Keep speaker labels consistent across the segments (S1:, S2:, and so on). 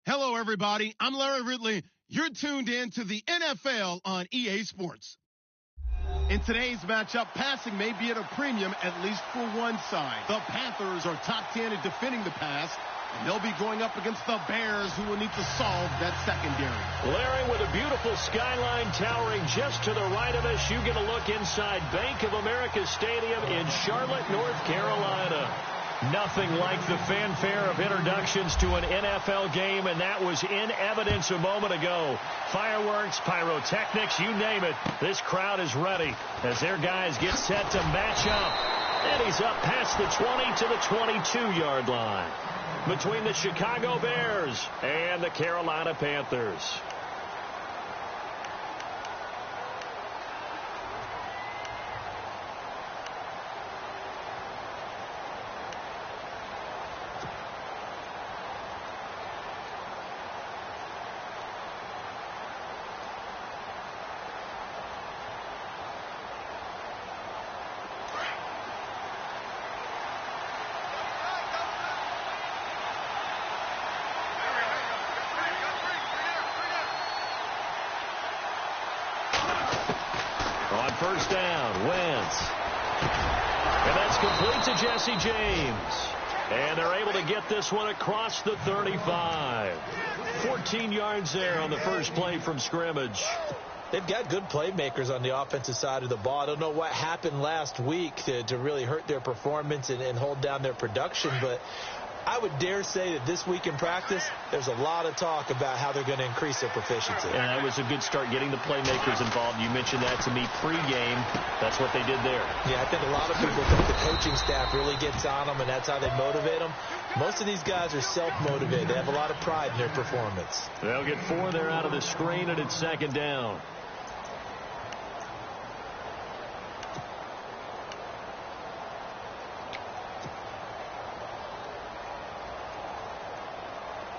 S1: Hello, everybody. I'm Larry Ridley. You're tuned in to the NFL on EA Sports. In today's matchup, passing may be at a premium, at least for one side. The Panthers are top 10 at defending the pass, and they'll be going up against the Bears, who will need to solve that secondary.
S2: Larry, with a beautiful skyline towering just to the right of us, you get a look inside Bank of America Stadium in Charlotte, North Carolina. Nothing like the fanfare of introductions to an NFL game, and that was in evidence a moment ago. Fireworks, pyrotechnics, you name it. This crowd is ready as their guys get set to match up. And he's up past the 20 to the 22-yard line between the Chicago Bears and the Carolina Panthers. First down, Wentz. And that's complete to Jesse James. And they're able to get this one across the 35. 14 yards there on the first play from scrimmage.
S3: They've got good playmakers on the offensive side of the ball. I don't know what happened last week to really hurt their performance and hold down their production, but I would dare say that this week in practice, there's a lot of talk about how they're going to increase their proficiency.
S2: And that was a good start, getting the playmakers involved. You mentioned that to me pregame. That's what they did there.
S3: Yeah, I think a lot of people think the coaching staff really gets on them, and that's how they motivate them. Most of these guys are self-motivated. They have a lot of pride in their performance.
S2: They'll get 4 there out of the screen, and it's second down.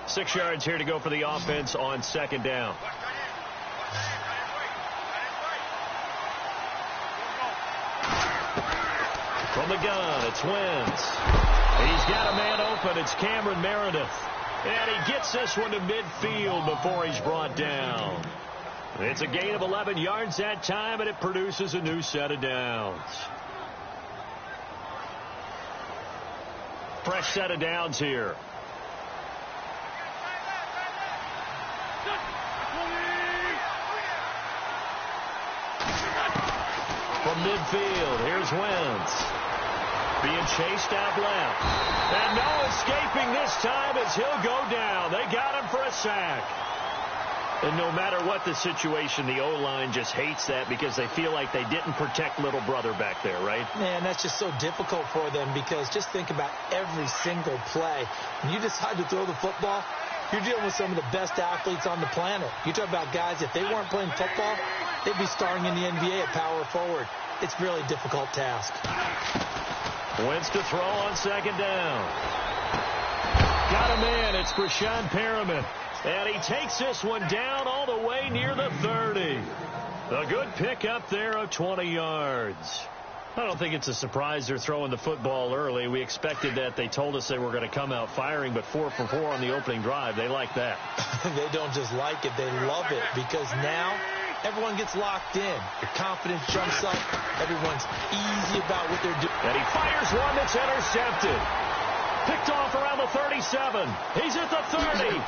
S2: Six yards here to go for the offense on second down. From the gun, it's Wentz. He's got a man open. It's Cameron Meredith. And he gets this one to midfield before he's brought down. It's a gain of 11 yards that time, and it produces a new set of downs. Fresh set of downs here. From midfield, here's Wentz. Being chased out left. And no escaping this time as he'll go down. They got him for a sack. And no matter what the situation, the O-line just hates that because they feel like they didn't protect little brother back there, right?
S3: Man, that's just so difficult for them because just think about every single play. When you decide to throw the football, you're dealing with some of the best athletes on the planet. You talk about guys, if they weren't playing football, they'd be starring in the NBA at power forward. It's a really difficult task.
S2: Wentz to throw on second down. Got a man. It's Brashad Perriman. And he takes this one down all the way near the 30. A good pickup there of 20 yards. I don't think it's a surprise they're throwing the football early. We expected that. They told us they were going to come out firing, but 4 for 4 on the opening drive. They like that.
S3: They don't just like it. They love it because now everyone gets locked in. Your confidence jumps up. Everyone's easy about what they're doing.
S2: And he fires one that's intercepted. Picked off around the 37. He's at the 30.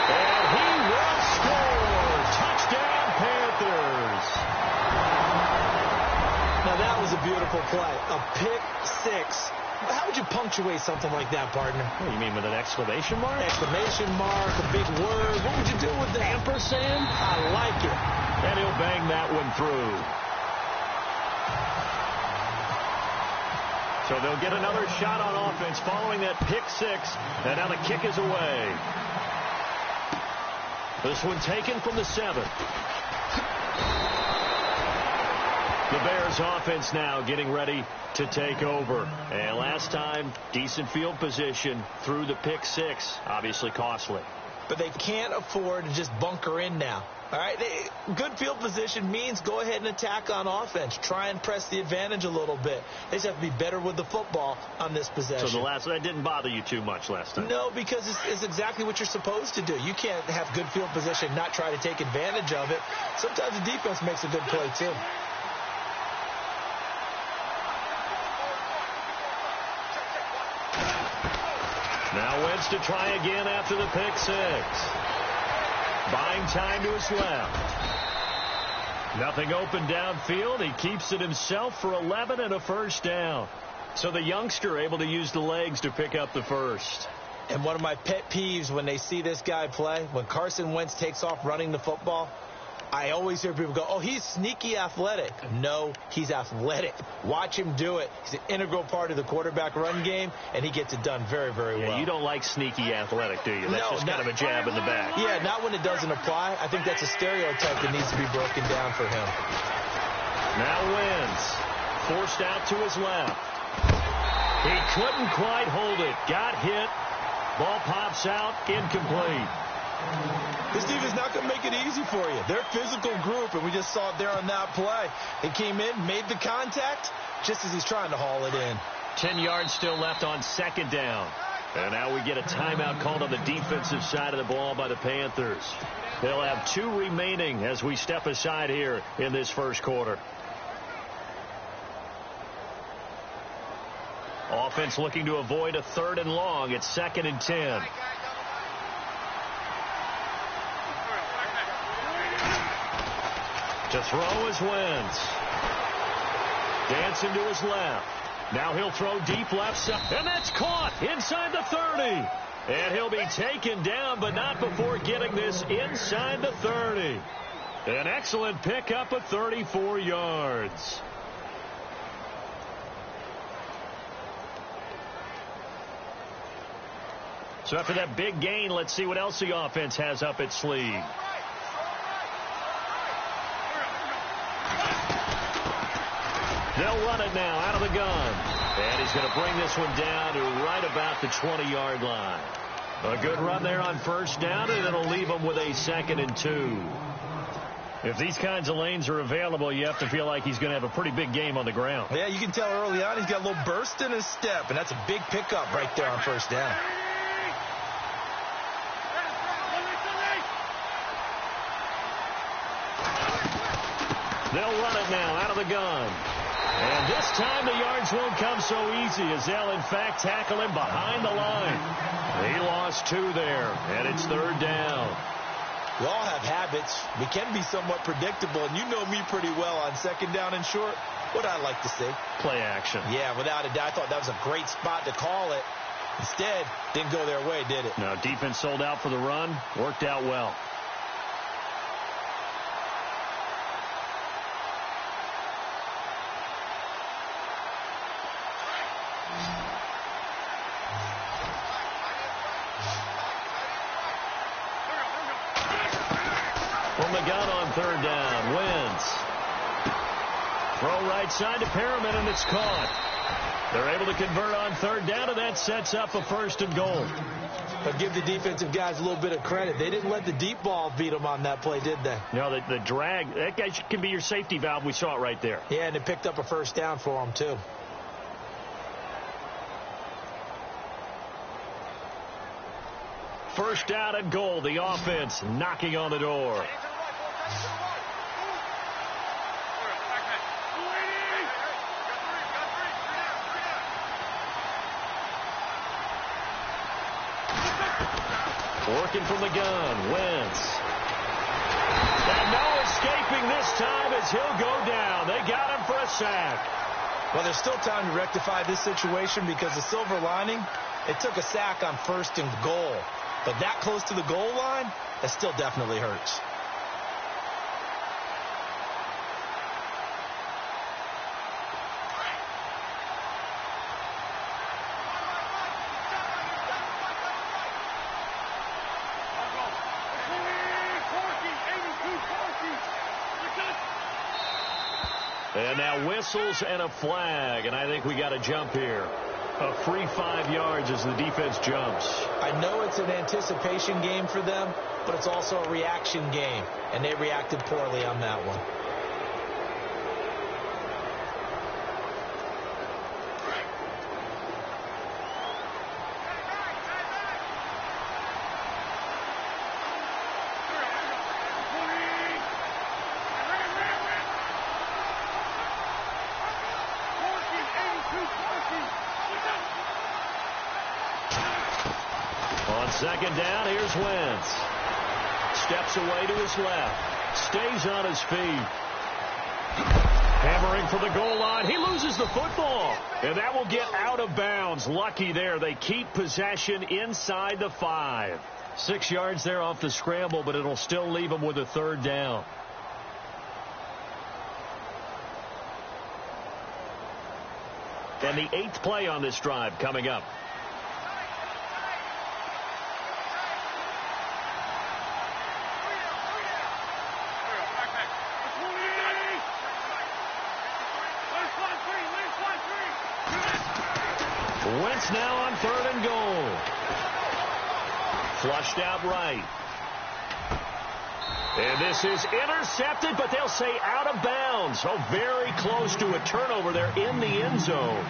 S2: And he will score. Touchdown, Panthers.
S3: Now, that was a beautiful play. A pick six. How would you punctuate something like that, partner?
S2: What do you mean, with an exclamation mark?
S3: Exclamation mark, a big word. What would you do with that?
S2: Ampersand?
S3: I like it.
S2: And he'll bang that one through. So they'll get another shot on offense following that pick six. And now the kick is away. This one taken from the 7. The Bears offense now getting ready to take over. And last time, decent field position through the pick six. Obviously costly.
S3: but they can't afford to just bunker in now. All right, good field position means go ahead and attack on offense. Try and press the advantage a little bit. They just have to be better with the football on this possession.
S2: So that didn't bother you too much last time?
S3: No, because it's exactly what you're supposed to do. You can't have good field position and not try to take advantage of it. Sometimes the defense makes a good play, too.
S2: Now Wentz to try again after the pick six. Buying time to his left. Nothing open downfield. He keeps it himself for 11 and a first down. So the youngster able to use the legs to pick up the first.
S3: And one of my pet peeves when they see this guy play, when Carson Wentz takes off running the football, I always hear people go, oh, he's sneaky athletic. No, he's athletic. Watch him do it. He's an integral part of the quarterback run game, and he gets it done very, very well.
S2: You don't like sneaky athletic, do you? That's just kind of a jab in the back.
S3: Yeah, not when it doesn't apply. I think that's a stereotype that needs to be broken down for him.
S2: Now Wentz, forced out to his left. He couldn't quite hold it. Got hit. Ball pops out, incomplete.
S3: This team is not going to make it easy for you. They're a physical group, and we just saw it there on that play. He came in, made the contact, just as he's trying to haul it in.
S2: 10 yards still left on second down. And now we get a timeout called on the defensive side of the ball by the Panthers. They'll have 2 remaining as we step aside here in this first quarter. Offense looking to avoid a 3rd and long. It's 2nd and 10. To throw is Wentz. Dancing to his left. Now he'll throw deep left side. And that's caught inside the 30. And he'll be taken down, but not before getting this inside the 30. An excellent pickup of 34 yards. So after that big gain, let's see what else the offense has up its sleeve. They'll run it now out of the gun. And he's going to bring this one down to right about the 20-yard line. A good run there on first down, and it'll leave them with a 2nd and 2. If these kinds of lanes are available, you have to feel like he's going to have a pretty big game on the ground.
S3: Yeah, you can tell early on he's got a little burst in his step, and that's a big pickup right there on first down.
S2: They'll run it now out of the gun. And this time the yards won't come so easy as they'll, in fact, tackle him behind the line. He lost 2 there, and it's 3rd down.
S3: We all have habits. We can be somewhat predictable, and you know me pretty well on 2nd down and short. What I like to see?
S2: Play action.
S3: Yeah, without a doubt. I thought that was a great spot to call it. Instead, didn't go their way, did it?
S2: No, defense sold out for the run. Worked out well. From the gun on 3rd down, Wentz. Throw right side to Perriman, and it's caught. They're able to convert on 3rd down, and that sets up a 1st and goal.
S3: But give the defensive guys a little bit of credit. They didn't let the deep ball beat them on that play, did they?
S2: No, the drag, that guy can be your safety valve. We saw it right there.
S3: Yeah, and it picked up a 1st down for them, too.
S2: First down and goal. The offense knocking on the door. Working from the gun, Wentz. And no escaping this time as he'll go down. They got him for a sack.
S3: Well, there's still time to rectify this situation because the silver lining, it took a sack on 1st and goal. But that close to the goal line, that still definitely hurts.
S2: And now whistles and a flag, and I think we got a jump here. A free 5 yards as the defense jumps.
S3: I know it's an anticipation game for them, but it's also a reaction game, and they reacted poorly on that one.
S2: On second down, here's Wentz. Steps away to his left. Stays on his feet. Hammering for the goal line. He loses the football. And that will get out of bounds. Lucky there. They keep possession inside the 5. 6 yards there off the scramble, but it'll still leave them with a third down. And the 8th play on this drive coming up. Wentz now on 3rd and goal. Flushed out right. And this is intercepted, but they'll say out of bounds. So very close to a turnover there in the end zone.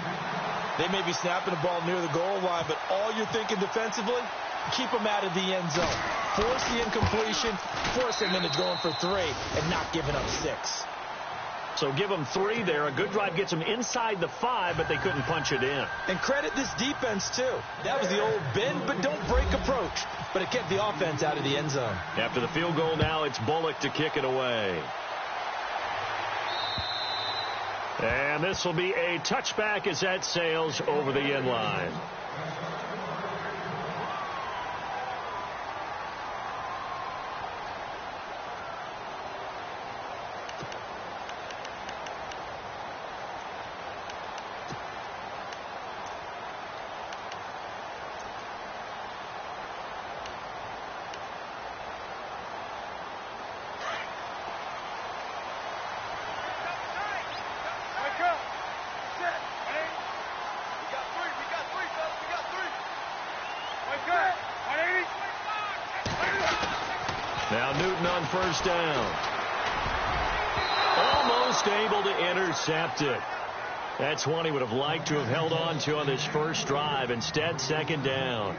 S3: They may be snapping the ball near the goal line, but all you're thinking defensively, keep them out of the end zone. Force the incompletion, force them into going for 3, and not giving up 6.
S2: So give them 3 there. A good drive gets them inside the 5, but they couldn't punch it in.
S3: And credit this defense, too. That was the old bend but don't break approach. But it kept the offense out of the end zone.
S2: After the field goal now, it's Bullock to kick it away. And this will be a touchback as that sails over the end line. Now Newton on 1st down. Almost able to intercept it. That's one he would have liked to have held on to on this first drive. Instead, 2nd down.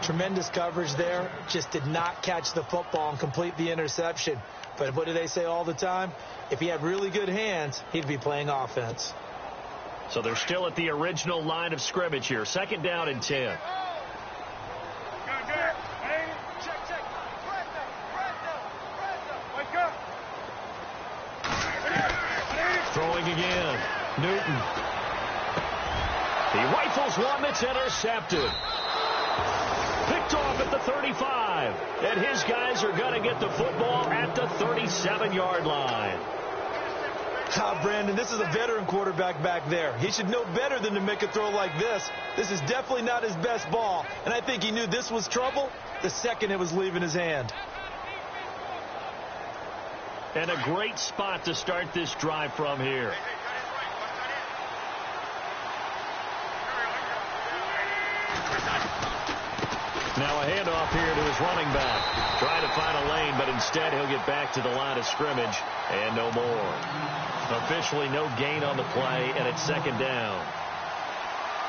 S3: Tremendous coverage there. Just did not catch the football and complete the interception. But what do they say all the time? If he had really good hands, he'd be playing offense.
S2: So they're still at the original line of scrimmage here. 2nd down and 10. Throwing again. Newton. He rifles one that's intercepted. Picked off at the 35. And his guys are going to get the football at the 37-yard line.
S3: Brandon, this is a veteran quarterback back there. He should know better than to make a throw like this. This is definitely not his best ball. And I think he knew this was trouble the second it was leaving his hand.
S2: And a great spot to start this drive from here. Now a handoff here to his running back. Trying to find a lane, but instead he'll get back to the line of scrimmage and no more. Officially no gain on the play, and it's 2nd down.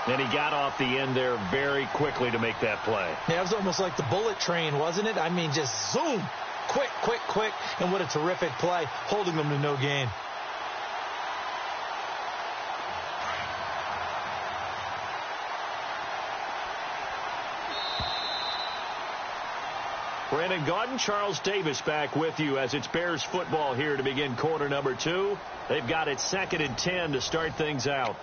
S2: And he got off the end there very quickly to make that play.
S3: Yeah, it was almost like the bullet train, wasn't it? I mean, just zoom. Quick, quick, quick. And what a terrific play, holding them to no gain.
S2: Brandon Gaudin, Charles Davis back with you as it's Bears football here to begin quarter number 2. They've got it 2nd and 10 to start things out.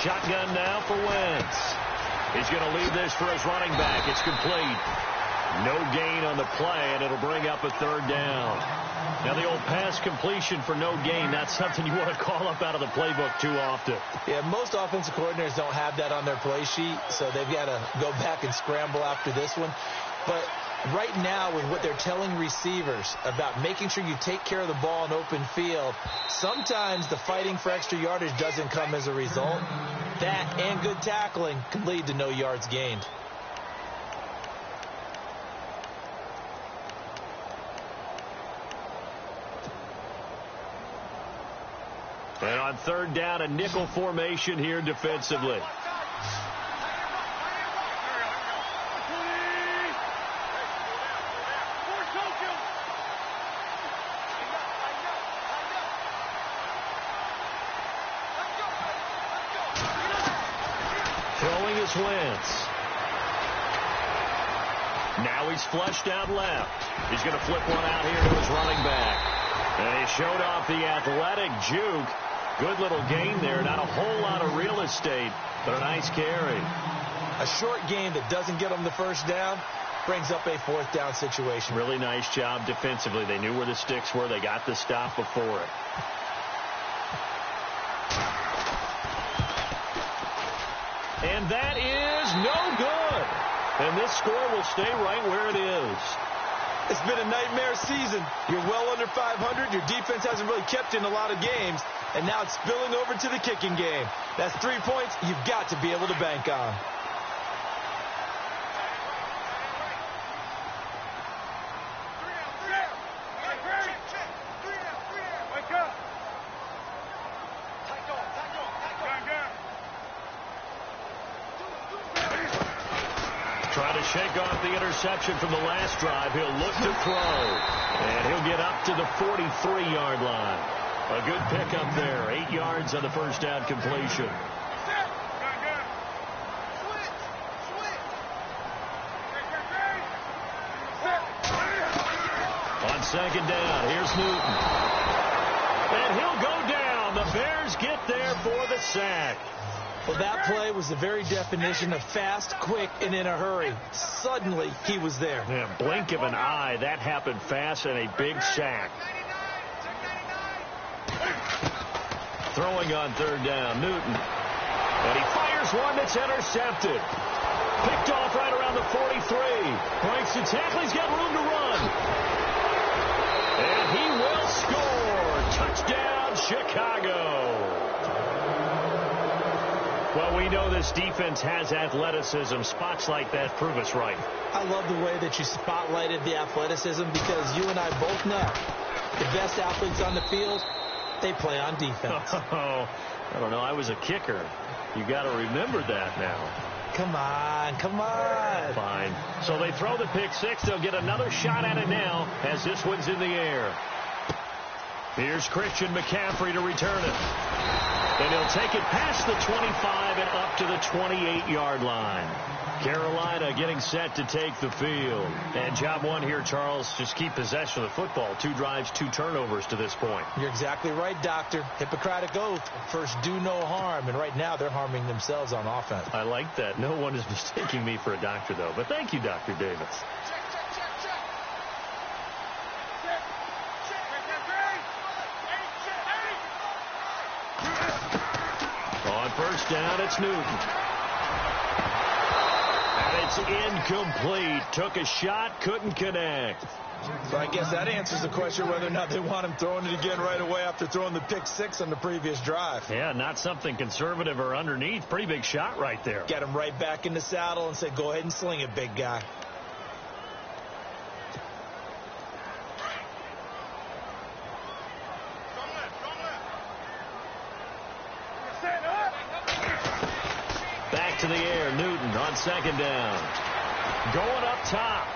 S2: Shotgun now for Wentz. He's going to leave this for his running back. It's complete. No gain on the play, and it'll bring up a third down. Now, the old pass completion for no gain, that's something you want to call up out of the playbook too often.
S3: Yeah, most offensive coordinators don't have that on their play sheet, so they've got to go back and scramble after this one. But right now, with what they're telling receivers about making sure you take care of the ball in open field, sometimes the fighting for extra yardage doesn't come as a result. That and good tackling can lead to no yards gained.
S2: And on third down, a nickel formation here defensively. Throwing is Wentz. Now he's flushed out left. He's going to flip one out here to his running back. And he showed off the athletic juke. Good little gain there. Not a whole lot of real estate, but a nice carry.
S3: A short game that doesn't get them the first down brings up a fourth down situation.
S2: Really nice job defensively. They knew where the sticks were. They got the stop before it. And that is no good. And this score will stay right where it is.
S3: It's been a nightmare season. You're well under 500. Your defense hasn't really kept in a lot of games. And now it's spilling over to the kicking game. That's 3 points you've got to be able to bank on.
S2: Trying to shake off the interception from the last drive. He'll look to throw. And he'll get up to the 43-yard line. A good pickup there. 8 yards on the first down completion. On second down, here's Newton. And he'll go down. The Bears get there for the sack.
S3: Well, that play was the very definition of fast, quick, and in a hurry. Suddenly, he was there.
S2: Yeah, blink of an eye. That happened fast and a big sack. Throwing on third down, Newton. And he fires one that's intercepted. Picked off right around the 43. Breaks the tackle. He's got room to run. And he will score. Touchdown, Chicago. Well, we know this defense has athleticism. Spots like that prove us right.
S3: I love the way that you spotlighted the athleticism because you and I both know the best athletes on the field, they play on defense.
S2: Oh, I don't know. I was a kicker. You got to remember that now.
S3: Come on, come on.
S2: Fine. So they throw the pick six. They'll get another shot at it now as this one's in the air. Here's Christian McCaffrey to return it. And he'll take it past the 25 and up to the 28-yard line. Carolina getting set to take the field. And job one here, Charles, just keep possession of the football. 2 drives, 2 turnovers to this point.
S3: You're exactly right, Doctor. Hippocratic oath. First, do no harm. And right now, they're harming themselves on offense.
S2: I like that. No one is mistaking me for a doctor, though. But thank you, Dr. Davis. On first down, it's Newton. And it's incomplete. Took a shot, couldn't connect.
S3: So I guess that answers the question whether or not they want him throwing it again right away after throwing the pick six on the previous drive.
S2: Yeah, not something conservative or underneath. Pretty big shot right there.
S3: Get him right back in the saddle and say, go ahead and sling it, big guy.
S2: Back to the air, Newton on second down. Going up top.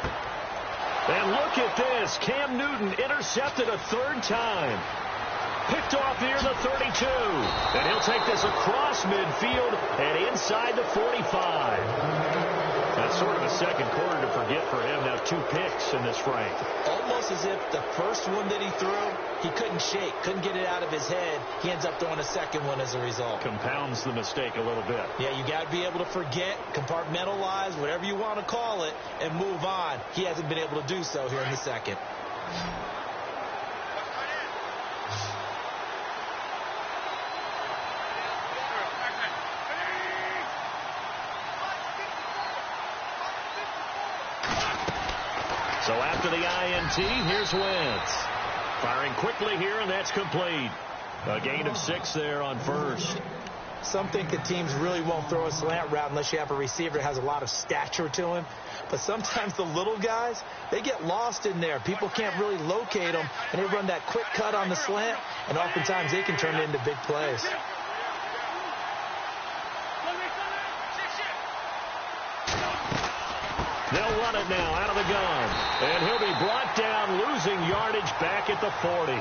S2: And look at this. Cam Newton intercepted a 3rd time. Picked off near the 32. And he'll take this across midfield and inside the 45. Now sort of a second quarter to forget for him. Now 2 picks in this frame.
S3: Almost as if the first one that he threw, he couldn't shake, couldn't get it out of his head. He ends up throwing a second one as a result.
S2: Compounds the mistake a little bit.
S3: Yeah, you got to be able to forget, compartmentalize, whatever you want to call it, and move on. He hasn't been able to do so here in the second.
S2: So after the INT, here's Wentz. Firing quickly here, and that's complete. A gain of 6 there on first.
S3: Some think that teams really won't throw a slant route unless you have a receiver that has a lot of stature to him. But sometimes the little guys, they get lost in there. People can't really locate them, and they run that quick cut on the slant, and oftentimes they can turn it into big plays.
S2: They'll run it now out of the gun. And he'll be brought down, losing yardage back at the 40.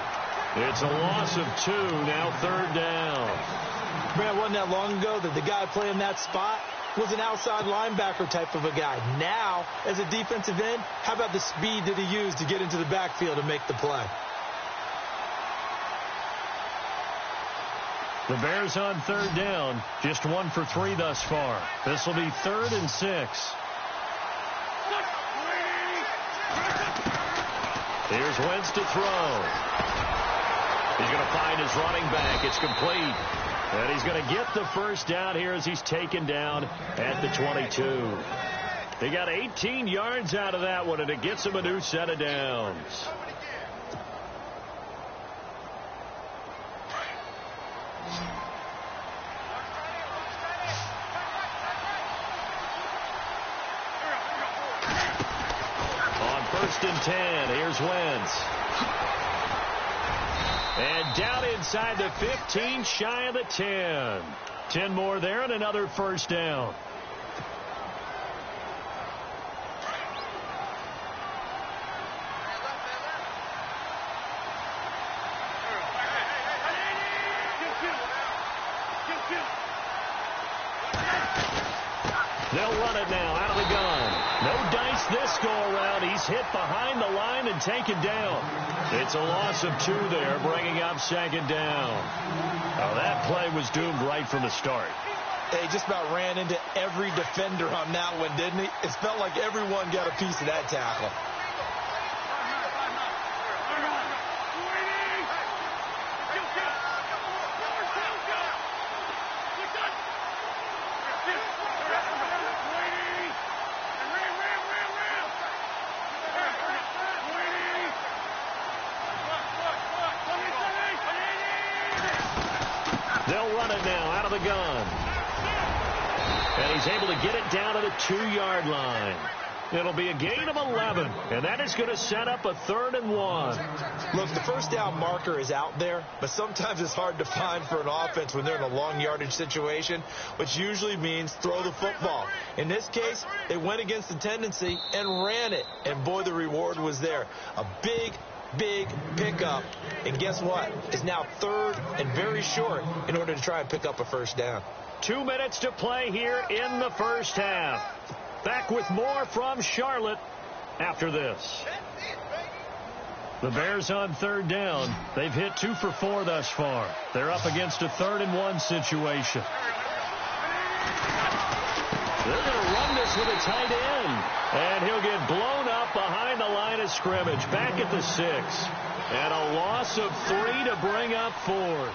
S2: It's a loss of 2, now 3rd down.
S3: Man, wasn't that long ago that the guy playing that spot was an outside linebacker type of a guy. Now, as a defensive end, how about the speed that he used to get into the backfield and make the play?
S2: The Bears on 3rd down, just 1 for 3 thus far. This will be 3rd and 6. Here's Wentz to throw. He's going to find his running back. It's complete. And he's going to get the first down here as he's taken down at the 22. They got 18 yards out of that one, and it gets him a new set of downs. First and 10. Here's Wentz. And down inside the 15, shy of the 10. 10 more there and another first down. They'll run it now out of the gun. No dice this go-around. He's hit behind the line and taken down. It's a loss of 2 there, bringing up 2nd down. Now that play was doomed right from the start.
S3: He just about ran into every defender on that one, didn't he? It felt like everyone got a piece of that tackle.
S2: They'll run it now out of the gun. And he's able to get it down to the 2-yard line. It'll be a gain of 11, and that is going to set up a 3rd and 1.
S3: Look, the first down marker is out there, but sometimes it's hard to find for an offense when they're in a long yardage situation, which usually means throw the football. In this case, they went against the tendency and ran it, and boy, the reward was there. A big pickup, and guess what? It's now 3rd and very short in order to try and pick up a first down.
S2: 2 minutes to play here in the first half. Back with more from Charlotte after this. The Bears on 3rd down. They've hit 2 for 4 thus far. They're up against a 3rd and 1 situation. They're going to run this with a tight end. And he'll get blown up behind the line of scrimmage. Back at the 6. And a loss of 3 to bring up 4.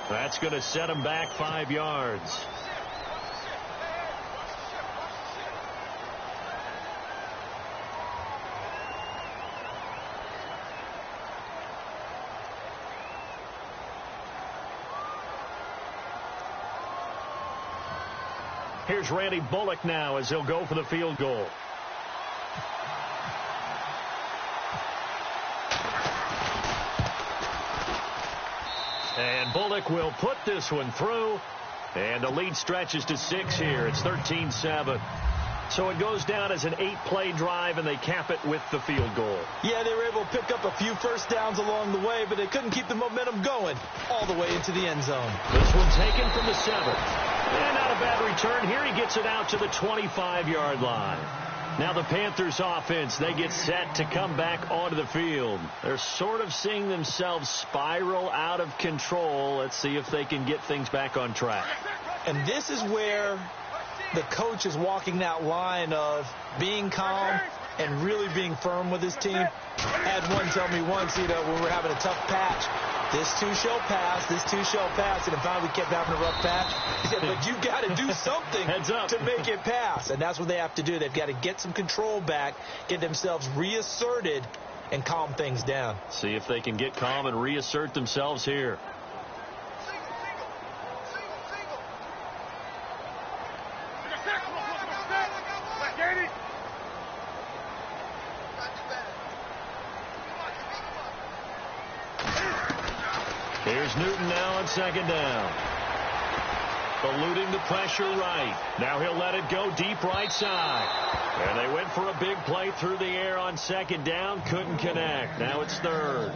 S2: That's going to set him back 5 yards. Here's Randy Bullock now as he'll go for the field goal. And Bullock will put this one through. And the lead stretches to 6 here. It's 13-7. So it goes down as an 8-play drive, and they cap it with the field goal.
S3: Yeah, they were able to pick up a few first downs along the way, but they couldn't keep the momentum going all the way into the end zone.
S2: This one taken from the 7. And not a bad return here. He gets it out to the 25-yard line. Now the Panthers offense, they get set to come back onto the field. They're sort of seeing themselves spiral out of control. Let's see if they can get things back on track.
S3: And this is where the coach is walking that line of being calm and really being firm with his team. I had one tell me once, when we're having a tough patch, this too shall pass, this too shall pass, and if finally we kept having a rough patch, he said, but you've got to do something to make it pass. And that's what they have to do. They've got to get some control back, get themselves reasserted, and calm things down.
S2: See if they can get calm and reassert themselves here. Here's Newton now on second down. Eluding the pressure right. Now he'll let it go deep right side. And they went for a big play through the air on second down. Couldn't connect. Now it's third.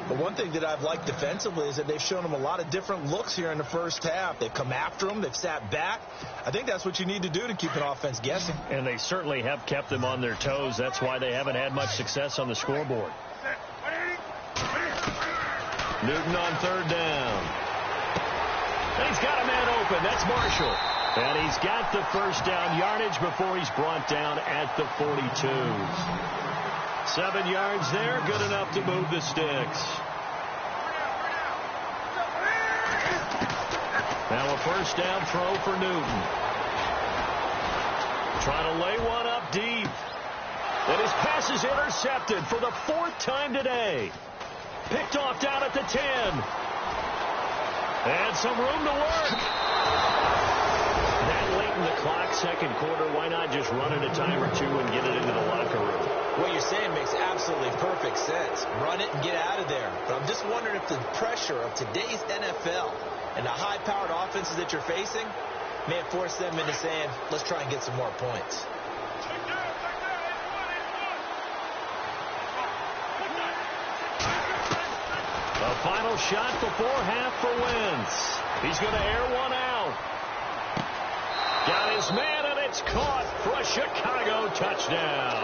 S3: But one thing that I've liked defensively is that they've shown them a lot of different looks here in the first half. They've come after them. They've sat back. I think that's what you need to do to keep an offense guessing.
S2: And they certainly have kept them on their toes. That's why they haven't had much success on the scoreboard. Newton on third down. And he's got a man open. That's Marshall. And he's got the first down yardage before he's brought down at the 42. 7 yards there. Good enough to move the sticks. Now a first down throw for Newton. Trying to lay one up deep. And his pass is intercepted for the 4th time today. Picked off down at the 10. And some room to work. That late in the clock, second quarter, why not just run it a time or two and get it into the locker room?
S3: What you're saying makes absolutely perfect sense. Run it and get out of there. But I'm just wondering if the pressure of today's NFL and the high-powered offenses that you're facing may have forced them into saying, let's try and get some more points.
S2: A final shot before half for Wentz. He's going to air one out. Got his man, and it's caught for a Chicago touchdown.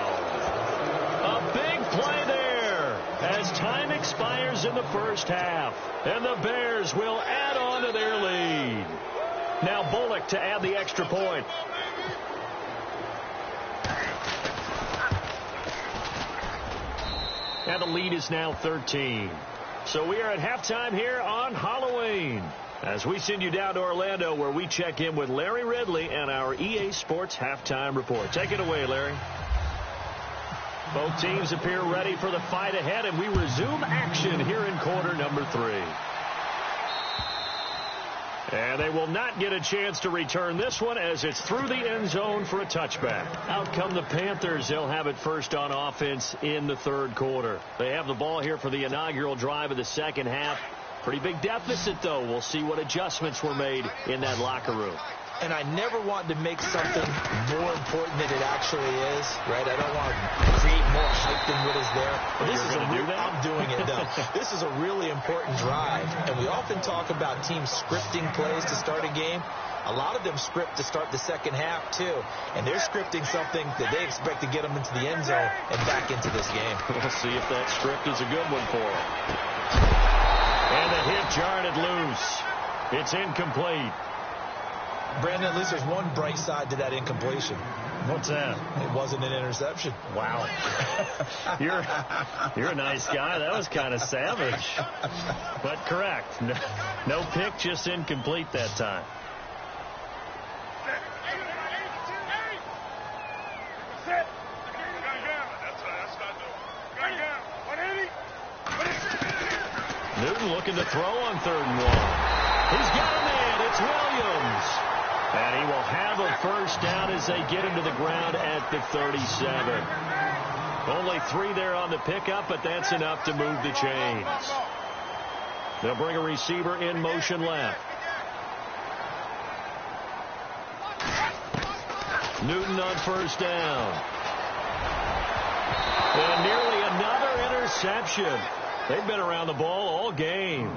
S2: A big play there as time expires in the first half. And the Bears will add on to their lead. Now Bullock to add the extra point. And the lead is now 13. So we are at halftime here on Halloween as we send you down to Orlando where we check in with Larry Ridley and our EA Sports Halftime Report. Take it away, Larry. Both teams appear ready for the fight ahead, and we resume action here in quarter number 3. And they will not get a chance to return this one as it's through the end zone for a touchback. Out come the Panthers. They'll have it first on offense in the third quarter. They have the ball here for the inaugural drive of the second half. Pretty big deficit, though. We'll see what adjustments were made in that locker room.
S3: And I never want to make something more important than it actually is, right? I don't want to create more hype than what is there.
S2: But this is
S3: I'm doing it, though. This is a really important drive. And we often talk about teams scripting plays to start a game. A lot of them script to start the second half, too. And they're scripting something that they expect to get them into the end zone and back into this game.
S2: We'll see if that script is a good one for them. And the hit jarred it loose. It's incomplete.
S3: Brandon, at least there's one bright side to that incompletion.
S2: What's that?
S3: It wasn't an interception.
S2: Wow. You're a nice guy. That was kind of savage. But correct. No pick, just incomplete that time. Newton looking to throw on 3rd and 1. He's got a man. It's Williams. And he will have a first down as they get him to the ground at the 37. Only 3 there on the pickup, but that's enough to move the chains. They'll bring a receiver in motion left. Newton on first down. And nearly another interception. They've been around the ball all game.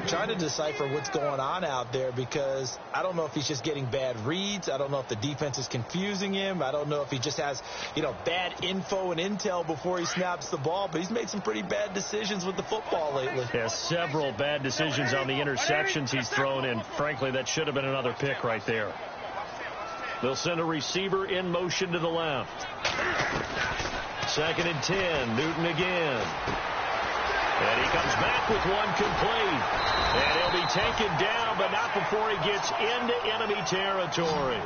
S3: Trying to decipher what's going on out there because I don't know if he's just getting bad reads. I don't know if the defense is confusing him. I don't know if he just has, bad info and intel before he snaps the ball. But he's made some pretty bad decisions with the football lately.
S2: Yeah, several bad decisions on the interceptions he's thrown in. Frankly, that should have been another pick right there. They'll send a receiver in motion to the left. 2nd and 10. Newton again. And he comes back with one complete. And he'll be taken down, but not before he gets into enemy territory.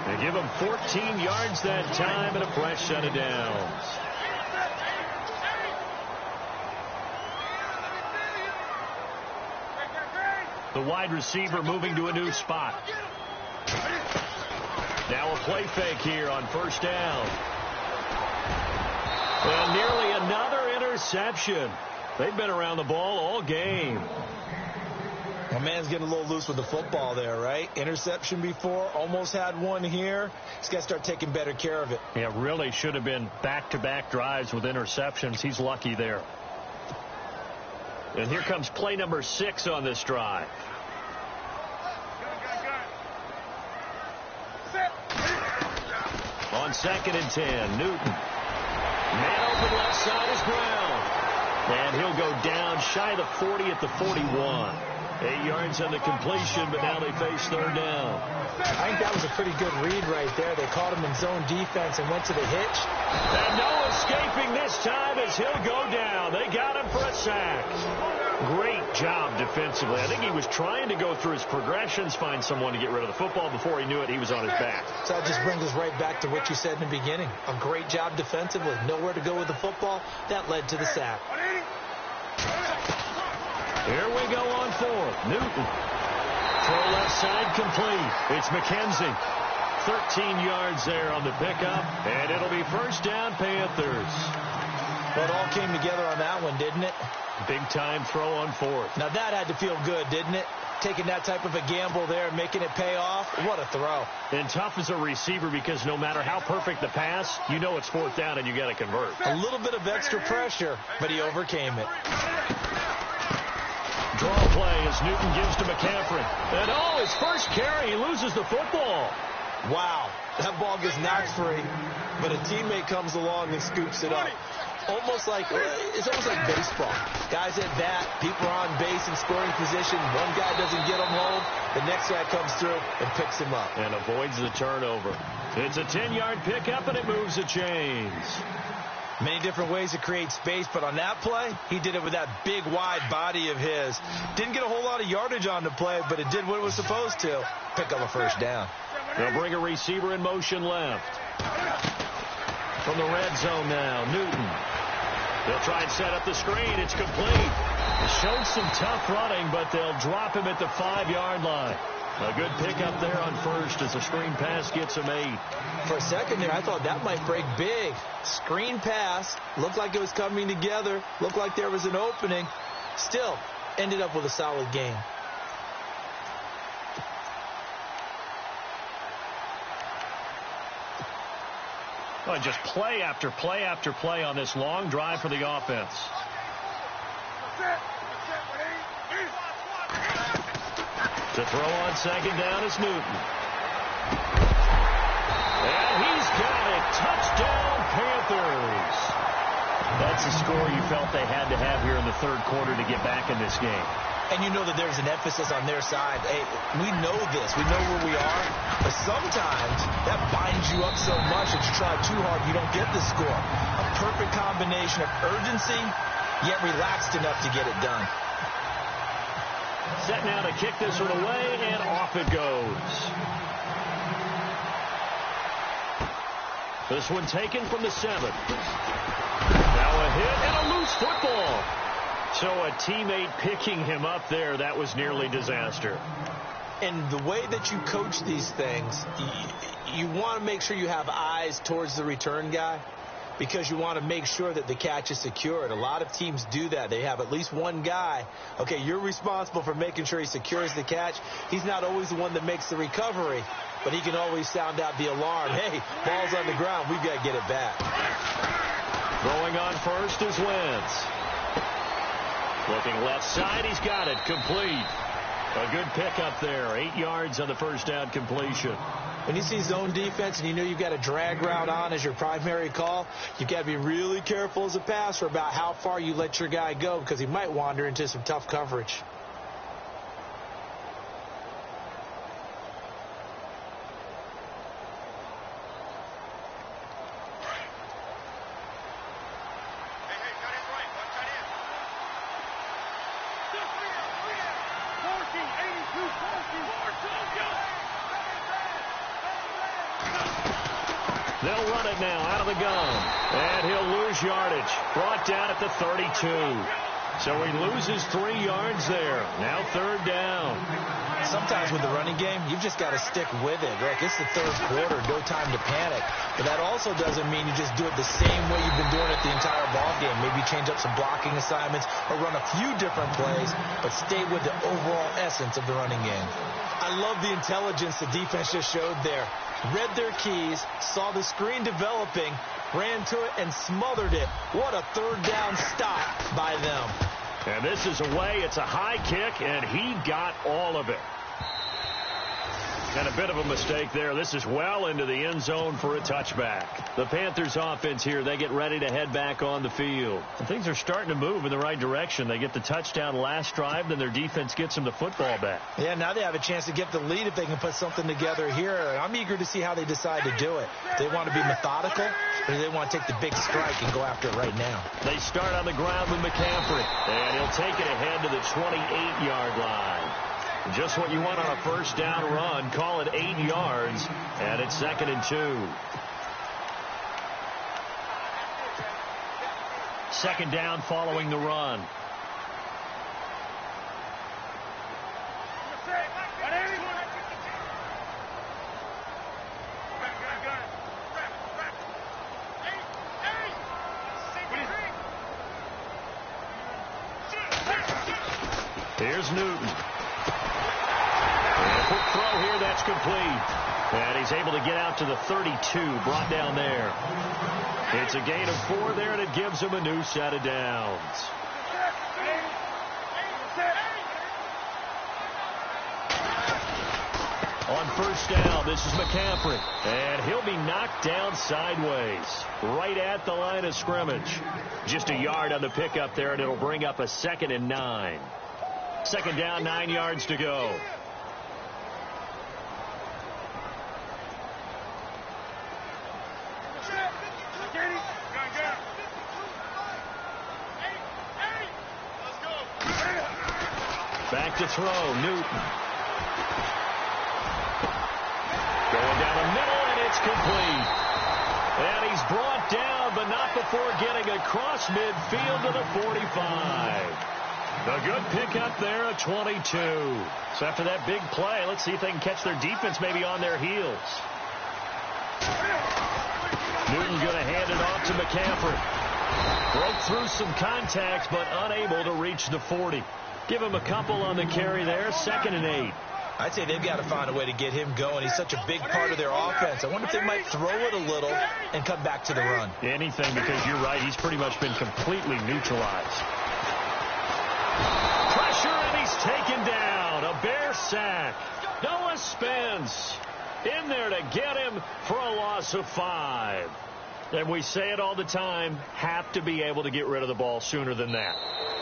S2: They give him 14 yards that time and a fresh set of downs. The wide receiver moving to a new spot. Now a play fake here on first down. And nearly another interception. They've been around the ball all game.
S3: My man's getting a little loose with the football there, right? Interception before, almost had one here. He's got to start taking better care of it.
S2: Yeah, really should have been back-to-back drives with interceptions. He's lucky there. And here comes play number 6 on this drive. On 2nd and 10, Newton. Man open left side is Brown. And he'll go down shy of the 40 at the 41. 8 yards on the completion, but now they face third down.
S3: I think that was a pretty good read right there. They caught him in zone defense and went to the hitch.
S2: And no escaping this time as he'll go down. They got him for a sack. Great job defensively. I think he was trying to go through his progressions, find someone to get rid of the football. Before he knew it, he was on his back.
S3: So that just brings us right back to what you said in the beginning. A great job defensively. Nowhere to go with the football. That led to the sack.
S2: Here we go on 4th. Newton. Throw left side complete. It's McKenzie. 13 yards there on the pickup. And it'll be first down Panthers.
S3: Well, it all came together on that one, didn't it?
S2: Big-time throw on 4th.
S3: Now, that had to feel good, didn't it? Taking that type of a gamble there and making it pay off. What a throw.
S2: And tough as a receiver because no matter how perfect the pass, you know it's 4th down and you got to convert.
S3: A little bit of extra pressure, but he overcame it.
S2: Draw play as Newton gives to McCaffrey. And his first carry, he loses the football.
S3: Wow, that ball gets knocked free, but a teammate comes along and scoops it up. It's almost like baseball. Guys at bat, people are on base in scoring position. One guy doesn't get him home. The next guy comes through and picks him up.
S2: And avoids the turnover. It's a 10-yard pickup, and it moves the chains.
S3: Many different ways to create space, but on that play, he did it with that big, wide body of his. Didn't get a whole lot of yardage on the play, but it did what it was supposed to. Pick up a first down.
S2: They'll bring a receiver in motion left. From the red zone now, Newton. They'll try and set up the screen. It's complete. Showed some tough running, but they'll drop him at the 5-yard line. A good pickup there on first as the screen pass gets him 8.
S3: For a second there, I thought that might break big. Screen pass. Looked like it was coming together. Looked like there was an opening. Still, ended up with a solid game.
S2: Well, just play after play after play on this long drive for the offense. To throw on second down is Newton. And he's got it. Touchdown, Panthers. That's the score you felt they had to have here in the third quarter to get back in this game.
S3: And you know that there's an emphasis on their side. Hey, we know this. We know where we are. But sometimes that binds you up so much that you try too hard, you don't get the score. A perfect combination of urgency, yet relaxed enough to get it done.
S2: Set now to kick this one away, and off it goes. This one taken from the 7. Now a hit and a loose football. So a teammate picking him up there, that was nearly disaster.
S3: And the way that you coach these things, you want to make sure you have eyes towards the return guy because you want to make sure that the catch is secured. A lot of teams do that. They have at least one guy. Okay, you're responsible for making sure he secures the catch. He's not always the one that makes the recovery, but he can always sound out the alarm. Hey, ball's on the ground. We've got to get it back.
S2: Throwing on first is Wentz. Looking left side. He's got it. Complete. A good pickup there. 8 yards on the first down completion.
S3: When you see zone defense and you know you've got a drag route on as your primary call, you've got to be really careful as a passer about how far you let your guy go because he might wander into some tough coverage.
S2: They'll run it now out of the gun. And he'll lose yardage. Brought down at the 32. So he loses 3 yards there. Now third down.
S3: Sometimes with the running game, you've just got to stick with it. Look, it's the third quarter, no time to panic. But that also doesn't mean you just do it the same way you've been doing it the entire ball game. Maybe change up some blocking assignments or run a few different plays, but stay with the overall essence of the running game. I love the intelligence the defense just showed there. Read their keys, saw the screen developing, ran to it, and smothered it. What a third down stop by them.
S2: And this is away. It's a high kick, and he got all of it. And a bit of a mistake there. This is well into the end zone for a touchback. The Panthers offense here, they get ready to head back on the field. And things are starting to move in the right direction. They get the touchdown last drive, then their defense gets them the football back.
S3: Yeah, now they have a chance to get the lead if they can put something together here. And I'm eager to see how they decide to do it. They want to be methodical, or they want to take the big strike and go after it right now.
S2: They start on the ground with McCaffrey, and he'll take it ahead to the 28-yard line. Just what you want on a first down run. Call it 8 yards, and it's 2nd and 2. 2nd down following the run. Here's Newton. Quick throw here, that's complete. And he's able to get out to the 32, brought down there. It's a gain of 4 there, and it gives him a new set of downs. On first down, this is McCaffrey. And he'll be knocked down sideways, right at the line of scrimmage. Just a yard on the pickup there, and it'll bring up a 2nd and 9. 2nd down, 9 yards to go. Back to throw, Newton. Going down the middle, and it's complete. And he's brought down, but not before getting across midfield to the 45. A good pickup there at 22. So after that big play, let's see if they can catch their defense maybe on their heels. Newton going to hand it off to McCaffrey. Broke through some contacts, but unable to reach the 40. Give him a couple on the carry there. 2nd and 8.
S3: I'd say they've got to find a way to get him going. He's such a big part of their offense. I wonder if they might throw it a little and come back to the run.
S2: Anything, because you're right. He's pretty much been completely neutralized. Pressure, and he's taken down. A Bear sack. Noah Spence in there to get him for a loss of 5. And we say it all the time, have to be able to get rid of the ball sooner than that.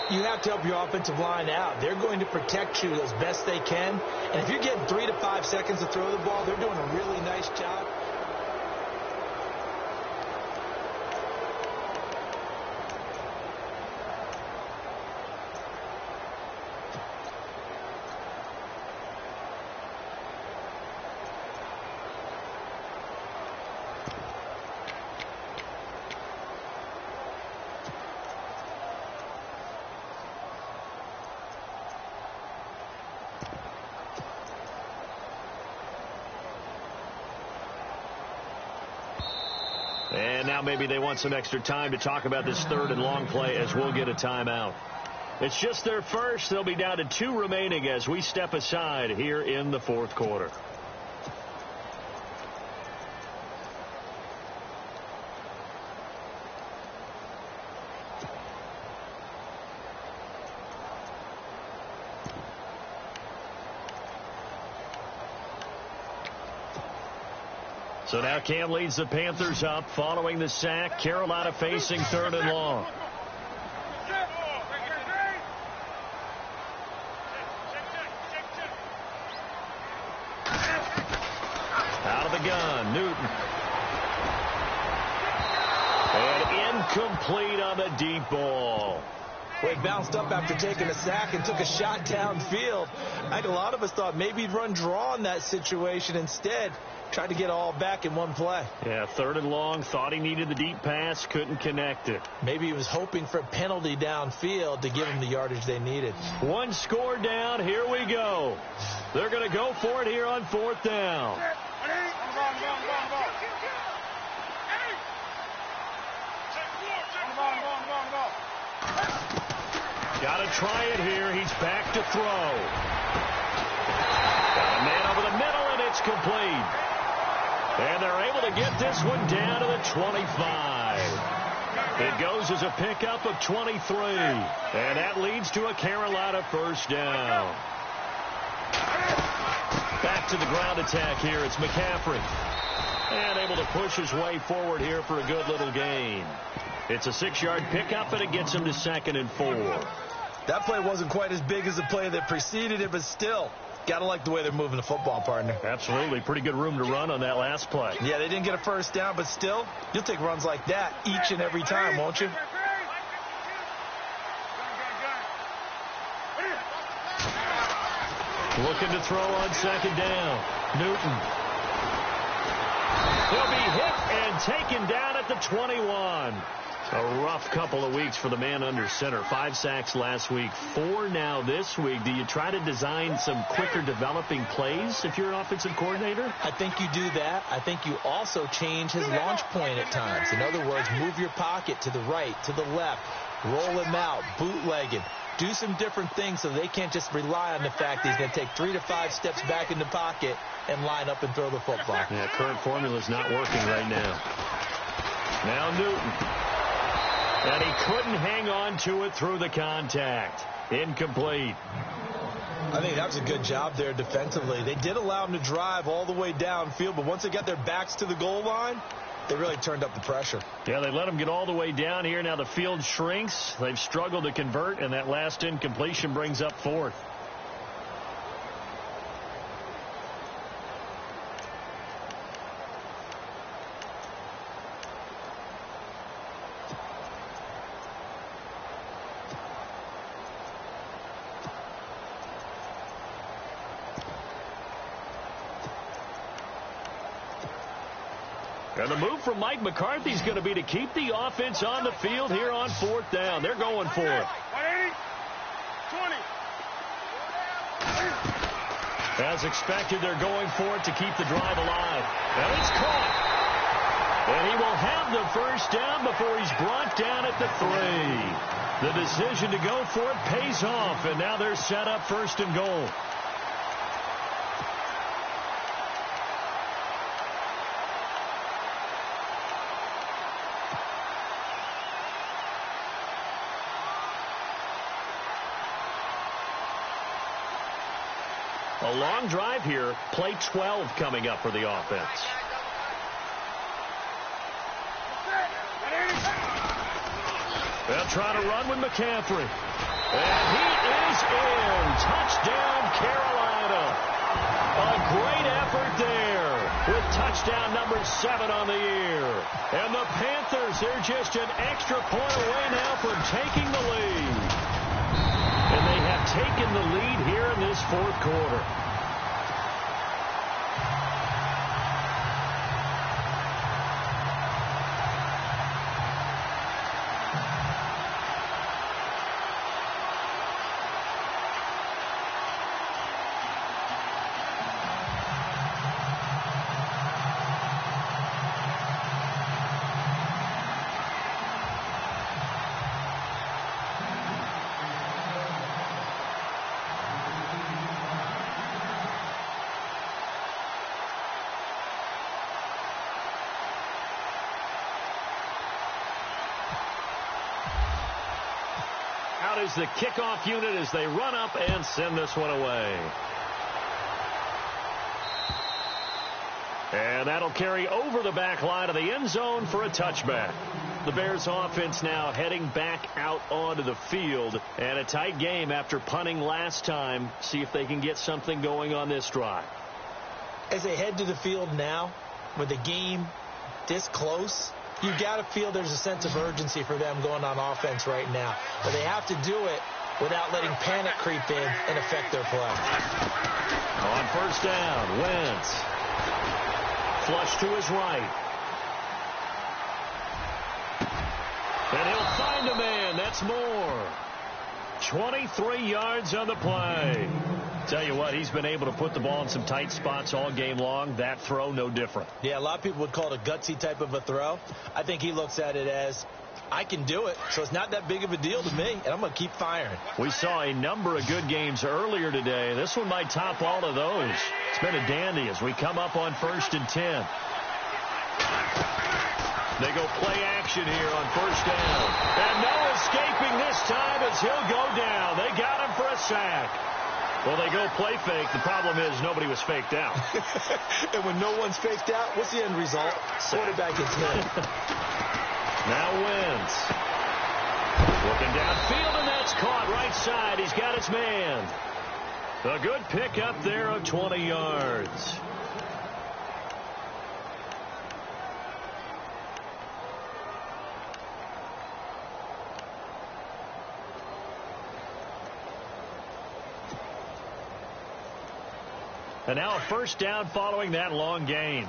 S3: You have to help your offensive line out. They're going to protect you as best they can. And if you're getting 3 to 5 seconds to throw the ball, they're doing a really nice job.
S2: And now maybe they want some extra time to talk about this third and long play as we'll get a timeout. It's just their first. They'll be down to 2 remaining as we step aside here in the fourth quarter. So now Cam leads the Panthers up following the sack. Carolina facing third and long. Out of the gun, Newton. And incomplete on the deep ball.
S3: Well, he bounced up after taking a sack and took a shot downfield. I think a lot of us thought maybe he'd run draw in that situation. Instead, tried to get all back in one play.
S2: Yeah, third and long. Thought he needed the deep pass. Couldn't connect it.
S3: Maybe he was hoping for a penalty downfield to give him the yardage they needed.
S2: One score down. Here we go. They're going to go for it here on fourth down. Got to try it here. He's back to throw. Got a man over the middle, and it's complete. And they're able to get this one down to the 25. It goes as a pickup of 23. And that leads to a Carolina first down. Back to the ground attack here. It's McCaffrey. And able to push his way forward here for a good little gain. It's a 6-yard pickup, and it gets him to 2nd and 4.
S3: That play wasn't quite as big as the play that preceded it, but still, got to like the way they're moving the football, partner.
S2: Absolutely. Pretty good room to run on that last play.
S3: Yeah, they didn't get a first down, but still, you'll take runs like that each and every time, won't you?
S2: Looking to throw on 2nd down. Newton. He'll be hit and taken down at the 21. A rough couple of weeks for the man under center. 5 sacks last week, 4 now this week. Do you try to design some quicker developing plays if you're an offensive coordinator?
S3: I think you do that. I think you also change his launch point at times. In other words, move your pocket to the right, to the left, roll him out, bootlegging. Do some different things so they can't just rely on the fact that he's going to take 3 to 5 steps back in the pocket and line up and throw the football.
S2: Yeah, current formula's not working right now. Now Newton. And he couldn't hang on to it through the contact. Incomplete.
S3: I think that was a good job there defensively. They did allow him to drive all the way downfield, but once they got their backs to the goal line, they really turned up the pressure.
S2: Yeah, they let him get all the way down here. Now the field shrinks. They've struggled to convert, and that last incompletion brings up 4th. And the move from Mike McCarthy is going to be to keep the offense on the field here on 4th down. They're going for it.
S1: 20.
S2: As expected, they're going for it to keep the drive alive. And it's caught. And he will have the first down before he's brought down at the 3. The decision to go for it pays off, and now they're set up 1st and goal. A long drive here. Play 12 coming up for the offense. They'll try to run with McCaffrey. And he is in. Touchdown, Carolina. A great effort there with touchdown number 7 on the year. And the Panthers, they're just an extra point away now from taking the lead. And they have taken the lead here in this 4th quarter. Out is the kickoff unit as they run up and send this one away. And that'll carry over the back line of the end zone for a touchback. The Bears offense now heading back out onto the field. And a tight game after punting last time. See if they can get something going on this drive.
S3: As they head to the field now, with the game this close, you got to feel there's a sense of urgency for them going on offense right now. But they have to do it without letting panic creep in and affect their play.
S2: On first down, Wentz. Flush to his right. And he'll find a man. That's more. 23 yards on the play. Tell you what, he's been able to put the ball in some tight spots all game long. That throw, no different.
S3: Yeah, a lot of people would call it a gutsy type of a throw. I think he looks at it as, I can do it, so it's not that big of a deal to me, and I'm going to keep firing.
S2: We saw a number of good games earlier today. This one might top all of those. It's been a dandy as we come up on 1st and 10. They go play action here on first down. And no escaping this time as he'll go down. They got him for a sack. Well, they go play fake. The problem is nobody was faked out.
S3: And when no one's faked out, what's the end result? Quarterback gets hit.
S2: Now Wentz. Looking downfield, and that's caught right side. He's got his man. A good pick up there of 20 yards. And now a first down following that long gain.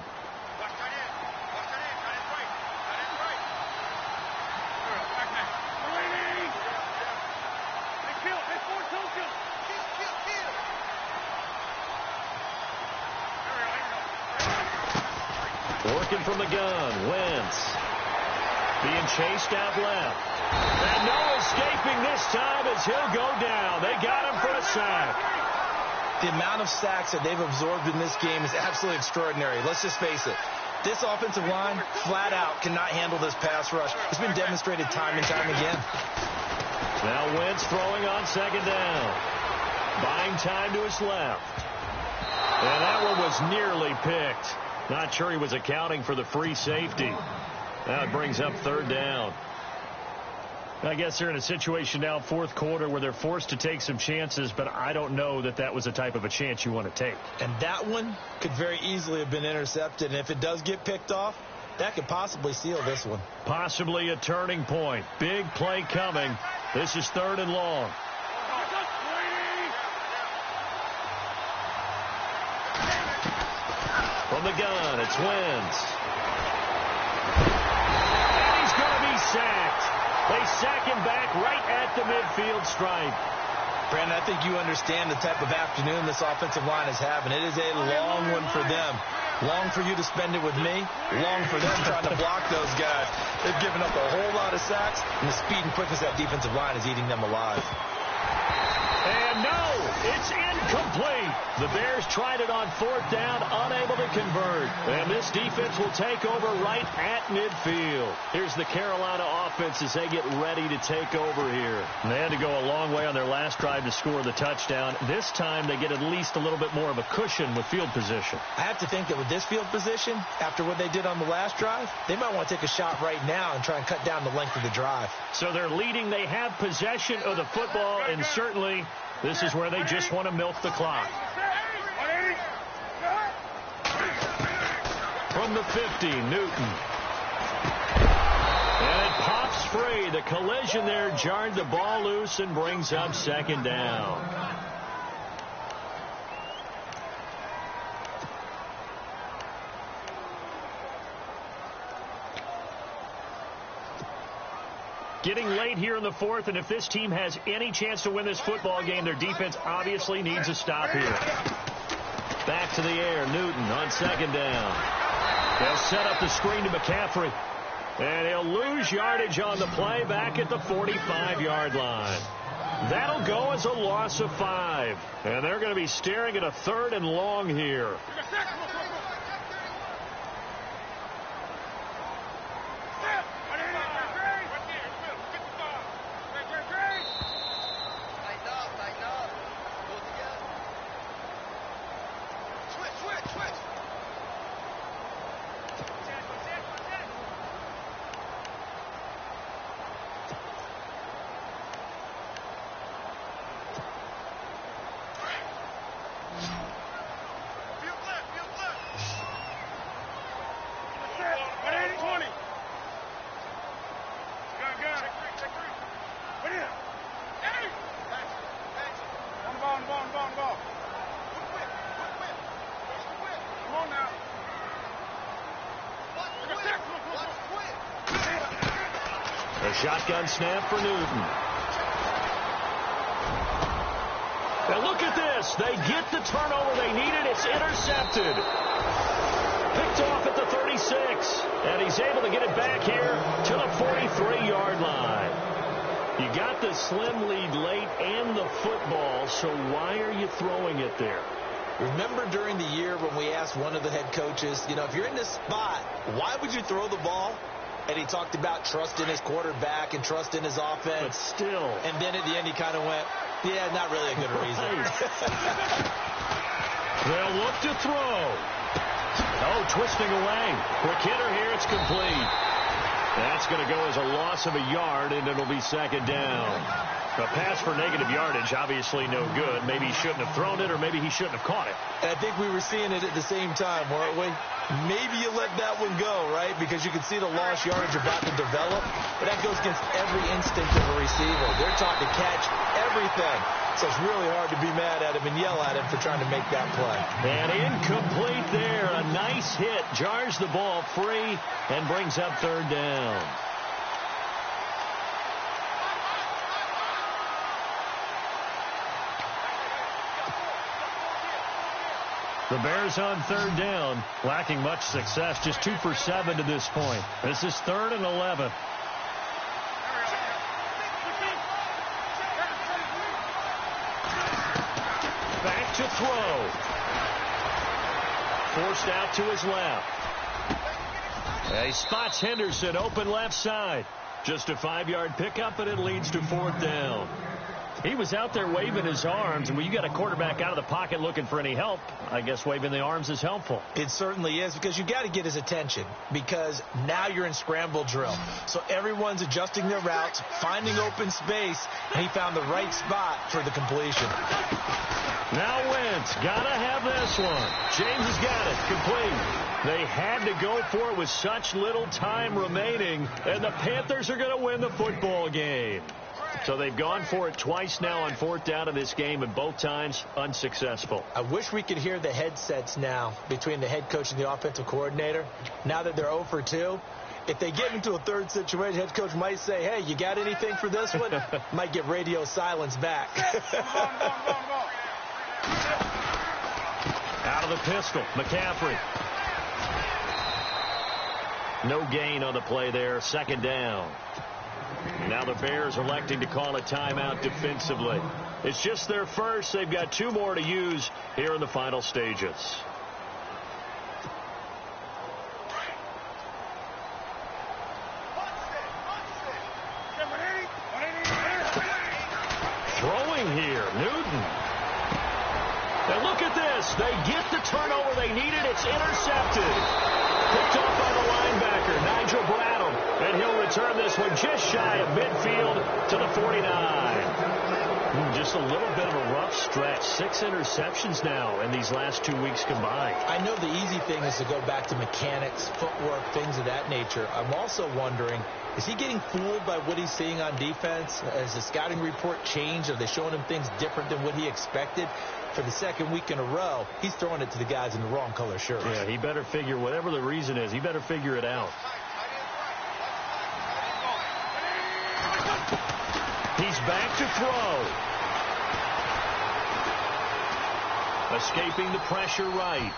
S2: Working from the gun, Wentz. Being chased out left. And no escaping this time as he'll go down. They got him for a sack.
S3: The amount of sacks that they've absorbed in this game is absolutely extraordinary. Let's just face it. This offensive line, flat out, cannot handle this pass rush. It's been demonstrated time and time again.
S2: Now Wentz throwing on second down. Buying time to his left. And that one was nearly picked. Not sure he was accounting for the free safety. Now it brings up third down. I guess they're in a situation now, fourth quarter, where they're forced to take some chances, but I don't know that that was the type of a chance you want to take.
S3: And that one could very easily have been intercepted, and if it does get picked off, that could possibly seal this one.
S2: Possibly a turning point. Big play coming. This is third and long. From the gun, it's Wentz. And he's going to be sacked. They sack him back right at the midfield stripe.
S3: Brandon, I think you understand the type of afternoon this offensive line is having. It is a long one for them. Long for you to spend it with me. Long for them trying to block those guys. They've given up a whole lot of sacks, and the speed and quickness of that defensive line is eating them alive.
S2: And no, it's incomplete. The Bears tried it on fourth down, unable to convert. And this defense will take over right at midfield. Here's the Carolina offense as they get ready to take over here. And they had to go a long way on their last drive to score the touchdown. This time they get at least a little bit more of a cushion with field position.
S3: I have to think that with this field position, after what they did on the last drive, they might want to take a shot right now and try and cut down the length of the drive.
S2: So they're leading. They have possession of the football, and certainly this is where they just want to milk the clock. From the 50, Newton. And it pops free. The collision there jarred the ball loose and brings up second down. Getting late here in the fourth, and if this team has any chance to win this football game, their defense obviously needs a stop here. Back to the air, Newton on second down. They'll set up the screen to McCaffrey. And he'll lose yardage on the play back at the 45-yard line. That'll go as a loss of 5. And they're going to be staring at a third and long here. Shotgun snap for Newton. And look at this. They get the turnover they needed. It's intercepted. Picked off at the 36. And he's able to get it back here to the 43-yard line. You got the slim lead late and the football, so why are you throwing it there?
S3: Remember during the year when we asked one of the head coaches, if you're in this spot, why would you throw the ball? And he talked about trust in his quarterback and trust in his offense.
S2: But still.
S3: And then at the end he kind of went, yeah, not really a good reason.
S2: They'll look to throw. Oh, twisting away. Quick hitter here. It's complete. That's going to go as a loss of a yard, and it'll be second down. A pass for negative yardage, obviously no good. Maybe he shouldn't have thrown it, or maybe he shouldn't have caught it.
S3: And I think we were seeing it at the same time, weren't we? Maybe you let that one go, right? Because you can see the lost yardage about to develop. But that goes against every instinct of a receiver. They're taught to catch everything. So it's really hard to be mad at him and yell at him for trying to make that play.
S2: And incomplete there. A nice hit. Jars the ball free and brings up third down. The Bears on third down, lacking much success, just 2 for 7 to this point. This is 3rd and 11. Back to throw. Forced out to his left. He spots Henderson open left side. Just a 5-yard pickup, and it leads to 4th down. He was out there waving his arms, and when you got a quarterback out of the pocket looking for any help, I guess waving the arms is helpful.
S3: It certainly is, because you got to get his attention, because now you're in scramble drill. So everyone's adjusting their routes, finding open space, and he found the right spot for the completion.
S2: Now Wentz, gotta have this one. James has got it, complete. They had to go for it with such little time remaining, and the Panthers are going to win the football game. So they've gone for it twice now on 4th down in this game, and both times unsuccessful.
S3: I wish we could hear the headsets now between the head coach and the offensive coordinator. Now that they're 0 for 2, if they get into a third situation, head coach might say, hey, you got anything for this one? Might get radio silence back.
S2: Out of the pistol, McCaffrey. No gain on the play there, 2nd down. Now the Bears electing to call a timeout defensively. It's just their first. They've got 2 more to use here in the final stages. Throwing here, Newton. And look at this. They get the turnover they needed. It's intercepted. Picked off by the linebacker, Nigel Bradham. And he'll return this one just shy of midfield to the 49. Just a little bit of a rough stretch. 6 interceptions now in these last 2 weeks combined.
S3: I know the easy thing is to go back to mechanics, footwork, things of that nature. I'm also wondering, is he getting fooled by what he's seeing on defense? Has the scouting report changed? Are they showing him things different than what he expected? For the 2nd week in a row, he's throwing it to the guys in the wrong color shirts.
S2: Yeah, he better figure, whatever the reason is, he better figure it out. He's back to throw. Escaping the pressure right.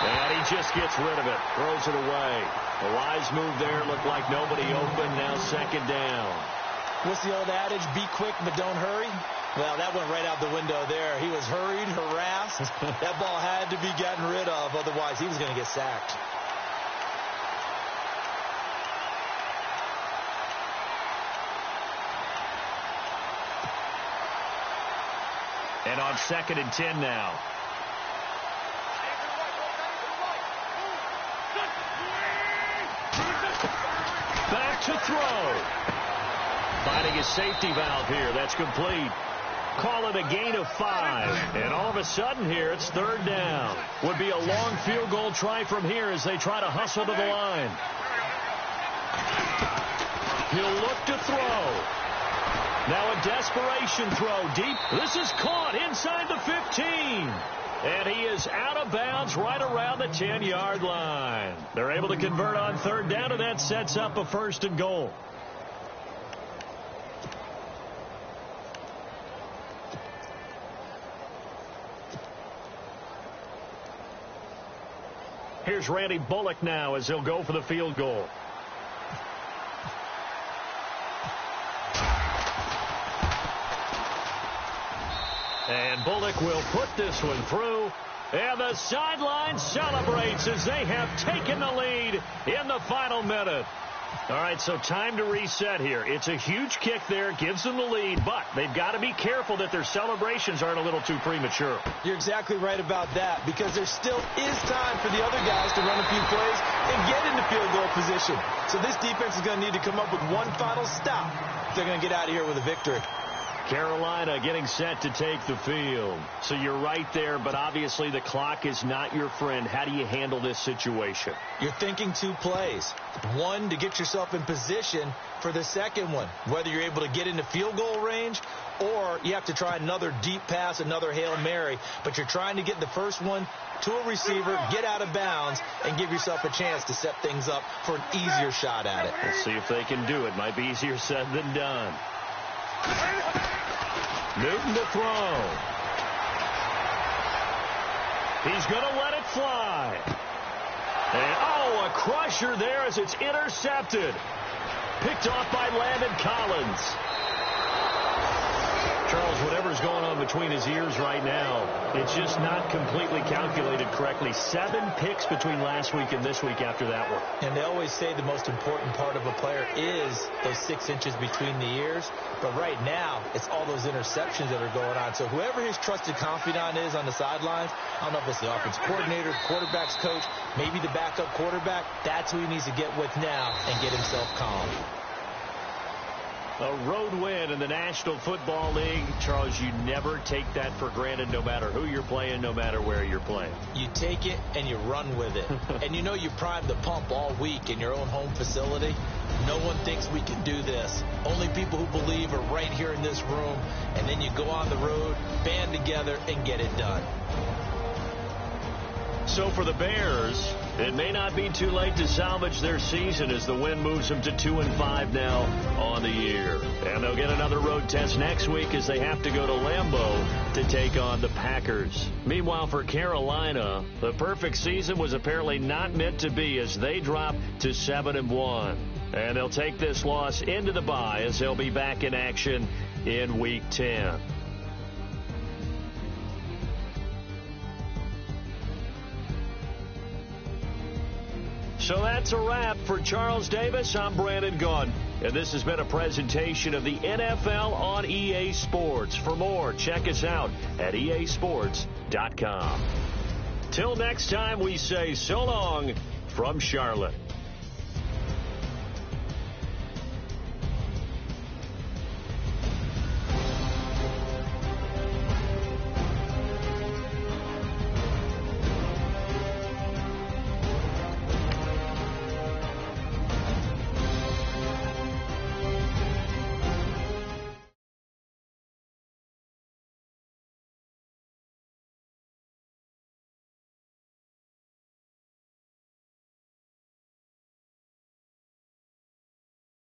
S2: And he just gets rid of it. Throws it away. A wise move there. Looked like nobody open. Now 2nd down.
S3: What's the old adage? Be quick, but don't hurry. Well, that went right out the window there. He was hurried, harassed. That ball had to be gotten rid of. Otherwise, he was going to get sacked.
S2: And on 2nd and 10 now. Back to throw. Finding his safety valve here. That's complete. Call it a gain of 5. And all of a sudden here, it's 3rd down. Would be a long field goal try from here as they try to hustle to the line. He'll look to throw. Now a desperation throw deep. This is caught inside the 15. And he is out of bounds right around the 10-yard line. They're able to convert on 3rd down, and that sets up a 1st and goal. Here's Randy Bullock now as he'll go for the field goal. And Bullock will put this one through. And the sideline celebrates as they have taken the lead in the final minute. All right, so time to reset here. It's a huge kick there, gives them the lead, but they've got to be careful that their celebrations aren't a little too premature.
S3: You're exactly right about that, because there still is time for the other guys to run a few plays and get into field goal position. So this defense is going to need to come up with one final stop if they're going to get out of here with a victory.
S2: Carolina getting set to take the field. So you're right there, but obviously the clock is not your friend. How do you handle this situation?
S3: You're thinking two plays. One, to get yourself in position for the second one, whether you're able to get into field goal range or you have to try another deep pass, another Hail Mary, but you're trying to get the first one to a receiver, get out of bounds, and give yourself a chance to set things up for an easier shot at it.
S2: We'll see if they can do it. Might be easier said than done. Newton to throw. He's going to let it fly. And, oh, a crusher there as it's intercepted. Picked off by Landon Collins. Charles, whatever's going on between his ears right now, it's just not completely calculated correctly. 7 picks between last week and this week after that one.
S3: And they always say the most important part of a player is those 6 inches between the ears. But right now, it's all those interceptions that are going on. So whoever his trusted confidant is on the sidelines, I don't know if it's the offensive coordinator, quarterback's coach, maybe the backup quarterback, that's who he needs to get with now and get himself calm.
S2: A road win in the National Football League. Charles, you never take that for granted no matter who you're playing, no matter where you're playing.
S3: You take it and you run with it. And you know you primed the pump all week in your own home facility. No one thinks we can do this. Only people who believe are right here in this room. And then you go on the road, band together, and get it done.
S2: So for the Bears, it may not be too late to salvage their season as the win moves them to 2-5 now on the year. And they'll get another road test next week as they have to go to Lambeau to take on the Packers. Meanwhile, for Carolina, the perfect season was apparently not meant to be as they drop to 7-1. And they'll take this loss into the bye as they'll be back in action in Week 10. So that's a wrap for Charles Davis. I'm Brandon Gaudin, and this has been a presentation of the NFL on EA Sports. For more, check us out at easports.com. Till next time, we say so long from Charlotte.